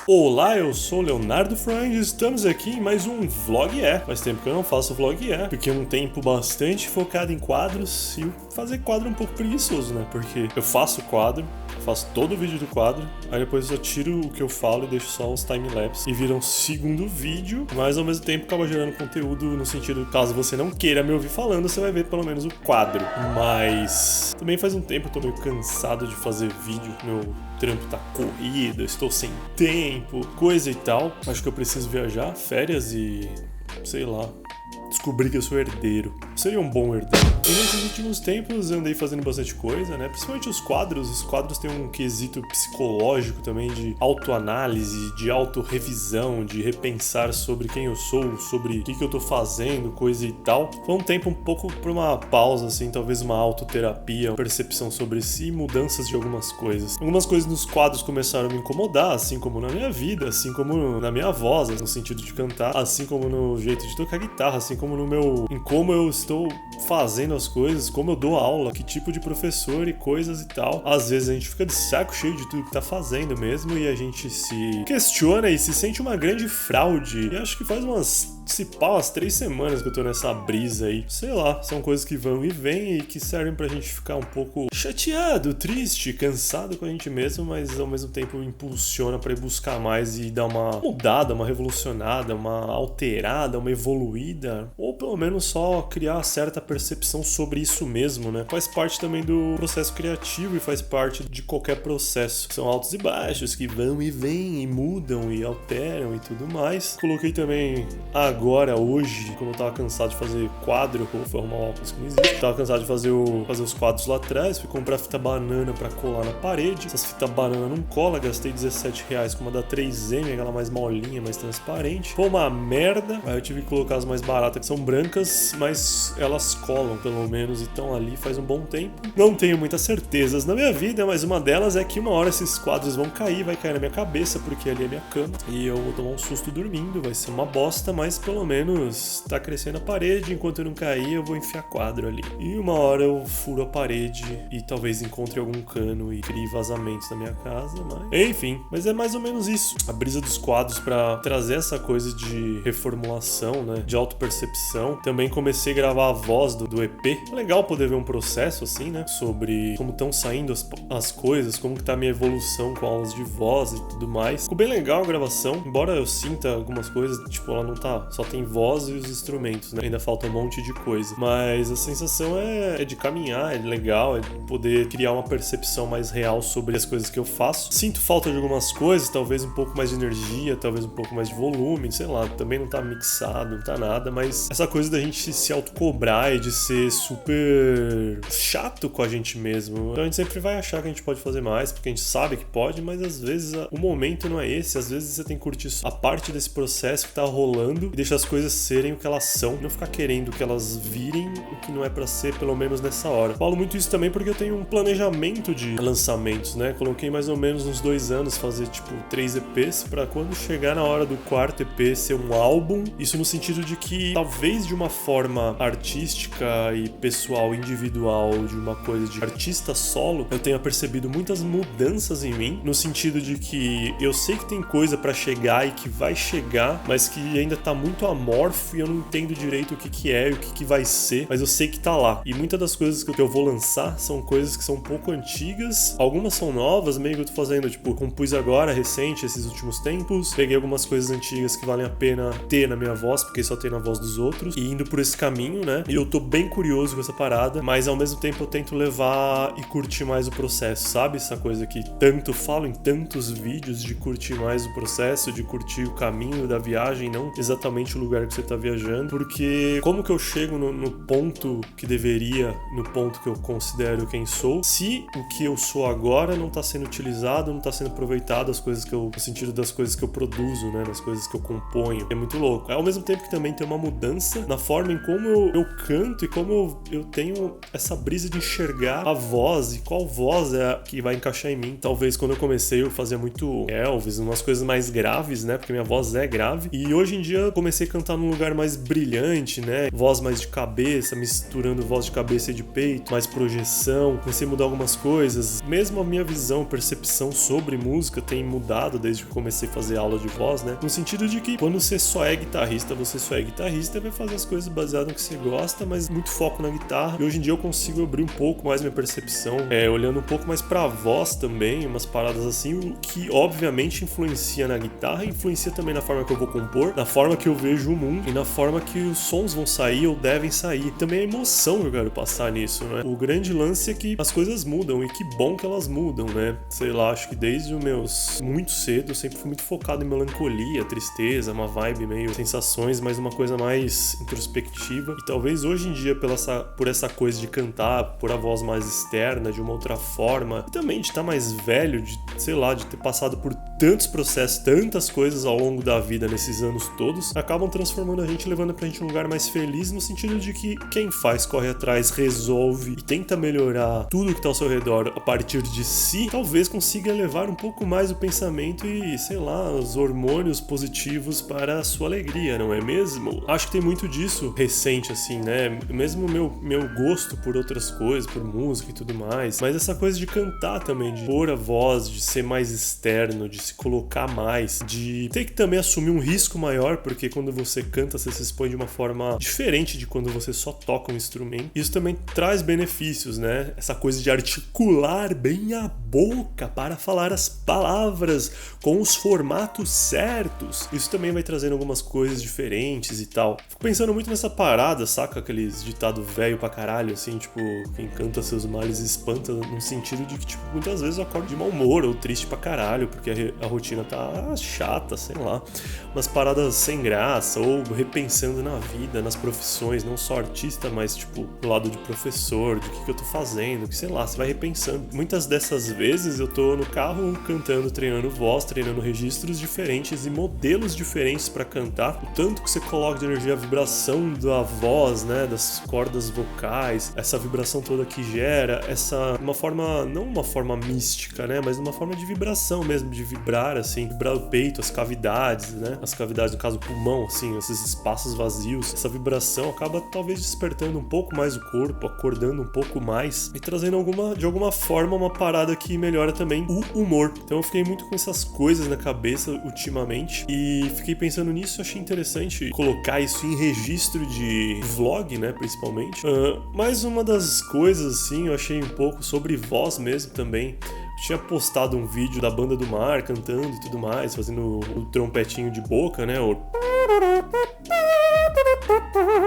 Olá, eu sou o Leonardo Freund e estamos aqui em mais um Vlog. Faz tempo que eu não faço Vlog, porque é um tempo bastante focado em quadros e fazer quadro é um pouco preguiçoso, né? Porque eu faço quadro, faço todo o vídeo do quadro, aí depois eu tiro o que eu falo e deixo só os time-lapse e vira um segundo vídeo, mas ao mesmo tempo acaba gerando conteúdo no sentido, caso você não queira me ouvir falando, você vai ver pelo menos o quadro. Mas também faz um tempo eu tô meio cansado de fazer vídeo, meu trampo tá corrido, eu estou sem tempo, coisa e tal. Acho que eu preciso viajar, férias e sei lá, descobri que eu sou herdeiro. Seria um bom herdeiro. E nesses últimos tempos eu andei fazendo bastante coisa, né? Principalmente os quadros. Os quadros têm um quesito psicológico também de autoanálise, de autorrevisão, de repensar sobre quem eu sou, sobre o que eu tô fazendo, coisa e tal. Foi um tempo um pouco pra uma pausa, assim, talvez uma autoterapia, uma percepção sobre si e mudanças de algumas coisas. Algumas coisas nos quadros começaram a me incomodar, assim como na minha vida, assim como na minha voz, no sentido de cantar, assim como no jeito de tocar guitarra, assim como em como eu estou fazendo as coisas, como eu dou aula, que tipo de professor e coisas e tal. Às vezes a gente fica de saco cheio de tudo que tá fazendo mesmo e a gente se questiona e se sente uma grande fraude. E acho que faz umas 3 semanas que eu tô nessa brisa aí. Sei lá, são coisas que vão e vêm e que servem pra gente ficar um pouco chateado, triste, cansado com a gente mesmo, mas ao mesmo tempo impulsiona pra ir buscar mais e dar uma mudada, uma revolucionada, uma alterada, uma evoluída, ou pelo menos só criar certa percepção sobre isso mesmo, né? Faz parte também do processo criativo e faz parte de qualquer processo. São altos e baixos que vão e vêm e mudam e alteram e tudo mais. Coloquei também agora, hoje, quando eu tava cansado de fazer quadro, vou arrumar um óculos que não existe, tava cansado de fazer os quadros lá atrás, fui comprar fita banana pra colar na parede. Essas fitas banana não cola, gastei R$17 com uma da 3M, aquela mais molinha, mais transparente. Foi uma merda, aí eu tive que colocar as mais baratas, que são brancas, mas elas colam pelo menos e estão ali faz um bom tempo. Não tenho muitas certezas na minha vida, mas uma delas é que uma hora esses quadros vão cair, vai cair na minha cabeça, porque ali é minha cama, e eu vou tomar um susto dormindo, vai ser uma bosta, mas pelo menos tá crescendo a parede, enquanto eu não cair eu vou enfiar quadro ali. E uma hora eu furo a parede e talvez encontre algum cano e crie vazamentos na minha casa, mas enfim, mas é mais ou menos isso. A brisa dos quadros pra trazer essa coisa de reformulação, né, de autopercepção. Também comecei a gravar a voz do EP. É legal poder ver um processo assim, né, sobre como estão saindo as coisas, como que tá a minha evolução com aulas de voz e tudo mais. Ficou bem legal a gravação, embora eu sinta algumas coisas, tipo, ela não tá, só tem voz e os instrumentos, né, ainda falta um monte de coisa, mas a sensação é de caminhar, é legal, é poder criar uma percepção mais real sobre as coisas que eu faço. Sinto falta de algumas coisas, talvez um pouco mais de energia, talvez um pouco mais de volume, sei lá, também não tá mixado, não tá nada, mas essa coisa da gente se autocobrar e de ser super chato com a gente mesmo. Então a gente sempre vai achar que a gente pode fazer mais, porque a gente sabe que pode, mas às vezes o momento não é esse, às vezes você tem que curtir a parte desse processo que tá rolando e deixar as coisas serem o que elas são, não ficar querendo que elas virem o que não é pra ser, pelo menos nessa hora. Falo muito isso também porque eu tenho um planejamento de lançamentos, né? Coloquei mais ou menos uns 2 anos fazer tipo 3 EPs pra quando chegar na hora do 4º EP ser um álbum. Isso no sentido de que talvez de uma forma artística e pessoal, individual, de uma coisa de artista solo, eu tenha percebido muitas mudanças em mim, no sentido de que eu sei que tem coisa pra chegar e que vai chegar, mas que ainda tá muito amorfo e eu não entendo direito o que é e o que vai ser, mas eu sei que tá lá. E muitas das coisas que eu vou lançar são coisas que são um pouco antigas, algumas são novas, meio que eu tô fazendo, tipo, compus agora, recente, esses últimos tempos, peguei algumas coisas antigas que valem a pena ter na minha voz, porque só tem na voz dos outros, e indo por esse caminho, né? E eu tô bem curioso com essa parada, mas ao mesmo tempo eu tento levar e curtir mais o processo, sabe? Essa coisa que tanto falo em tantos vídeos de curtir mais o processo, de curtir o caminho da viagem, não exatamente o lugar que você tá viajando, porque como que eu chego no ponto que deveria, no ponto que eu considero quem sou, se o que eu sou agora não tá sendo utilizado, não tá sendo aproveitado, no sentido das coisas que eu produzo, né, das coisas que eu componho. É muito louco. Ao mesmo tempo que também tem uma mudança na forma em como eu canto e como eu tenho essa brisa de enxergar a voz e qual voz é a que vai encaixar em mim. Talvez quando eu comecei eu fazia muito Elvis, umas coisas mais graves, né, porque minha voz é grave, e hoje em dia eu comecei comecei a cantar num lugar mais brilhante, né? Voz mais de cabeça, misturando voz de cabeça e de peito, mais projeção. Comecei a mudar algumas coisas. Mesmo a minha visão, percepção sobre música tem mudado desde que comecei a fazer aula de voz, né? No sentido de que quando você só é guitarrista, você só é guitarrista e vai fazer as coisas baseadas no que você gosta, mas muito foco na guitarra. E hoje em dia eu consigo abrir um pouco mais minha percepção, olhando um pouco mais pra voz também, umas paradas assim, o que obviamente influencia na guitarra, influencia também na forma que eu vou compor, na forma que eu vejo o mundo e na forma que os sons vão sair ou devem sair. Também a emoção que eu quero passar nisso, né? O grande lance é que as coisas mudam e que bom que elas mudam, né? Sei lá, acho que desde os meus muito cedo eu sempre fui muito focado em melancolia, tristeza, uma vibe meio sensações, mas uma coisa mais introspectiva. E talvez hoje em dia por essa coisa de cantar, por a voz mais externa, de uma outra forma, e também de estar mais velho, de, sei lá, de ter passado por tantos processos, tantas coisas ao longo da vida nesses anos todos, acabam transformando a gente, levando pra gente um lugar mais feliz, no sentido de que quem faz, corre atrás, resolve e tenta melhorar tudo que tá ao seu redor a partir de si, talvez consiga elevar um pouco mais o pensamento e, sei lá, os hormônios positivos para a sua alegria, não é mesmo? Acho que tem muito disso recente, assim, né? Mesmo meu gosto por outras coisas, por música e tudo mais, mas essa coisa de cantar também, de pôr a voz, de ser mais externo, de se colocar mais, de ter que também assumir um risco maior, porque quando você canta, você se expõe de uma forma diferente de quando você só toca um instrumento. Isso também traz benefícios, né? Essa coisa de articular bem a boca para falar as palavras com os formatos certos. Isso também vai trazendo algumas coisas diferentes e tal. Fico pensando muito nessa parada, saca? Aqueles ditado velho pra caralho, assim, tipo, quem canta seus males espanta, no sentido de que, tipo, muitas vezes eu acordo de mau humor ou triste pra caralho, porque a rotina tá chata, sei lá. Umas paradas sem graça, ou repensando na vida, nas profissões, não só artista, mas, tipo, do lado de professor, do que eu tô fazendo, que sei lá, você vai repensando. Muitas dessas vezes eu tô no carro cantando, treinando voz, treinando registros diferentes e modelos diferentes pra cantar. O tanto que você coloca de energia, a vibração da voz, né, das cordas vocais, essa vibração toda que gera, uma forma, não uma forma mística, né, mas uma forma de vibração mesmo, de vibrar, assim, vibrar o peito, as cavidades, né, as cavidades, no caso, o pulmão, assim, esses espaços vazios. Essa vibração acaba talvez despertando um pouco mais o corpo, acordando um pouco mais e trazendo de alguma forma uma parada que melhora também o humor. Então eu fiquei muito com essas coisas na cabeça ultimamente e fiquei pensando nisso, achei interessante colocar isso em registro de vlog, né, principalmente. Mas uma das coisas, assim, eu achei um pouco sobre voz mesmo também. Tinha postado um vídeo da Banda do Mar cantando e tudo mais, fazendo o trompetinho de boca, né?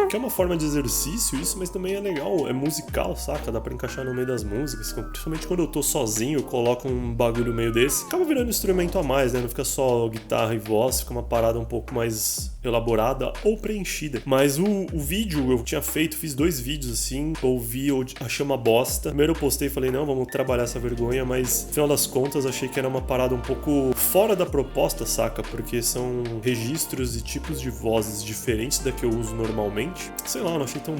Que é uma forma de exercício isso, mas também é legal, é musical, saca? Dá pra encaixar no meio das músicas, principalmente quando eu tô sozinho, eu coloco um bagulho no meio desse, acaba virando um instrumento a mais, né? Não fica só guitarra e voz, fica uma parada um pouco mais elaborada ou preenchida. Mas o vídeo eu tinha feito, fiz 2 vídeos assim, ouvi, eu achei uma bosta. Primeiro eu postei e falei, não, vamos trabalhar essa vergonha, mas no final das contas achei que era uma parada um pouco fora da proposta, saca? Porque são registros e tipos de vozes diferentes da que eu uso normalmente. Sei lá, não achei tão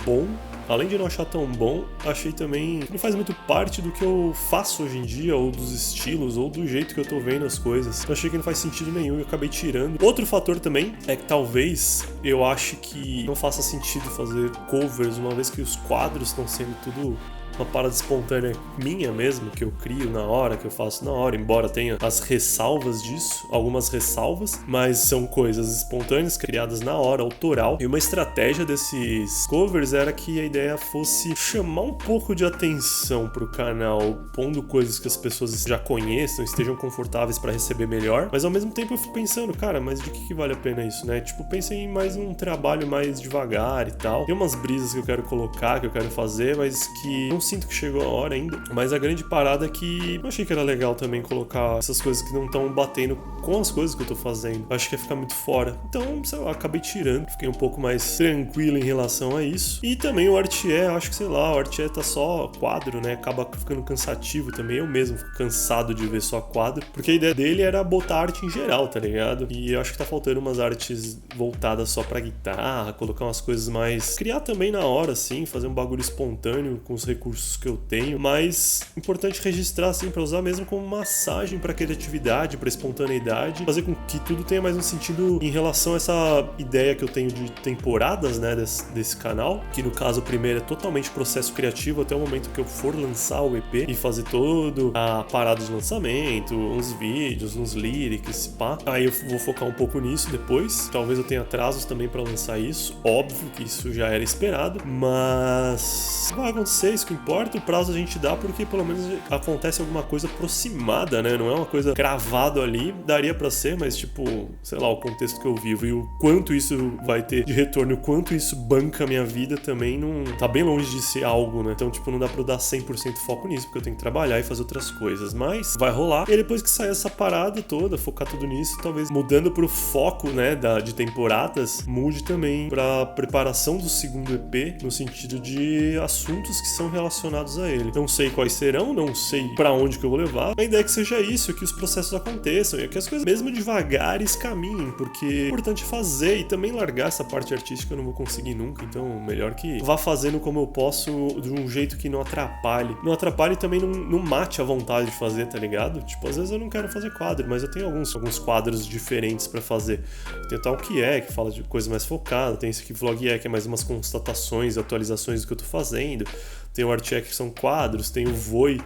bom. Além de não achar tão bom, achei também que não faz muito parte do que eu faço hoje em dia, ou dos estilos, ou do jeito que eu tô vendo as coisas. Eu achei que não faz sentido nenhum e eu acabei tirando. Outro fator também é que talvez eu ache que não faça sentido fazer covers, uma vez que os quadros estão sendo tudo uma parada espontânea minha mesmo, que eu crio na hora, que eu faço na hora, embora tenha as ressalvas disso, algumas ressalvas, mas são coisas espontâneas, criadas na hora, autoral. E uma estratégia desses covers era que a ideia fosse chamar um pouco de atenção pro canal, pondo coisas que as pessoas já conheçam, estejam confortáveis pra receber melhor, mas ao mesmo tempo eu fico pensando, cara, mas de que vale a pena isso, né? Tipo, pensei em mais um trabalho mais devagar e tal. Tem umas brisas que eu quero colocar, que eu quero fazer, mas que não sinto que chegou a hora ainda, mas a grande parada é que eu achei que era legal também colocar essas coisas que não estão batendo com as coisas que eu tô fazendo. Eu acho que ia ficar muito fora. Então, sei lá, acabei tirando. Fiquei um pouco mais tranquilo em relação a isso. E também o Artier, acho que, sei lá, o Artier tá só quadro, né? Acaba ficando cansativo também. Eu mesmo fico cansado de ver só quadro, porque a ideia dele era botar arte em geral, tá ligado? E eu acho que tá faltando umas artes voltadas só pra guitarra, colocar umas coisas mais... criar também na hora, assim, fazer um bagulho espontâneo com os recursos impulsos que eu tenho, mas importante registrar assim para usar mesmo como massagem para criatividade, para espontaneidade, fazer com que tudo tenha mais um sentido em relação a essa ideia que eu tenho de temporadas, né, desse canal, que no caso o primeiro é totalmente processo criativo até o momento que eu for lançar o EP e fazer todo a parada de lançamento, uns vídeos, uns lyrics, pá. Aí eu vou focar um pouco nisso depois. Talvez eu tenha atrasos também para lançar isso, óbvio que isso já era esperado, mas vai acontecer, isso que importa. O prazo a gente dá porque pelo menos acontece alguma coisa aproximada, né? Não é uma coisa cravado ali, daria pra ser, mas tipo, sei lá, o contexto que eu vivo e o quanto isso vai ter de retorno, o quanto isso banca a minha vida também não tá bem longe de ser algo, né? Então, tipo, não dá pra eu dar 100% foco nisso, porque eu tenho que trabalhar e fazer outras coisas, mas vai rolar. E depois que sair essa parada toda, focar tudo nisso, talvez mudando pro foco, né, de temporadas, mude também pra preparação do segundo EP, no sentido de assuntos que são relacionados a ele. Não sei quais serão, não sei pra onde que eu vou levar. A ideia é que seja isso, que os processos aconteçam e que as coisas mesmo devagares caminhem, porque é importante fazer e também largar essa parte artística eu não vou conseguir nunca, então melhor que vá fazendo como eu posso de um jeito que não atrapalhe. Não atrapalhe e também não mate a vontade de fazer, tá ligado? Tipo, às vezes eu não quero fazer quadro, mas eu tenho alguns quadros diferentes pra fazer. Tem o tal que fala de coisa mais focada, tem esse aqui vlog que é mais umas constatações, atualizações do que eu tô fazendo. Tem o Art que são quadros, tem o Voi,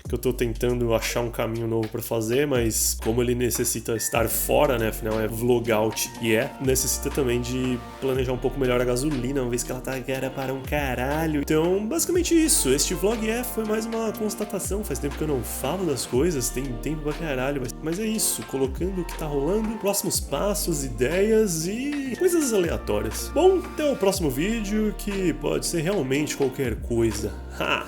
que eu tô tentando achar um caminho novo pra fazer, mas como ele necessita estar fora, né, afinal é vlogout necessita também de planejar um pouco melhor a gasolina, uma vez que ela tá cara para um caralho. Então, basicamente isso, este vlog foi mais uma constatação, faz tempo que eu não falo das coisas, tem tempo pra caralho, mas é isso, colocando o que tá rolando, próximos passos, ideias e coisas aleatórias. Bom, até o próximo vídeo, que pode ser realmente qualquer coisa. Ha!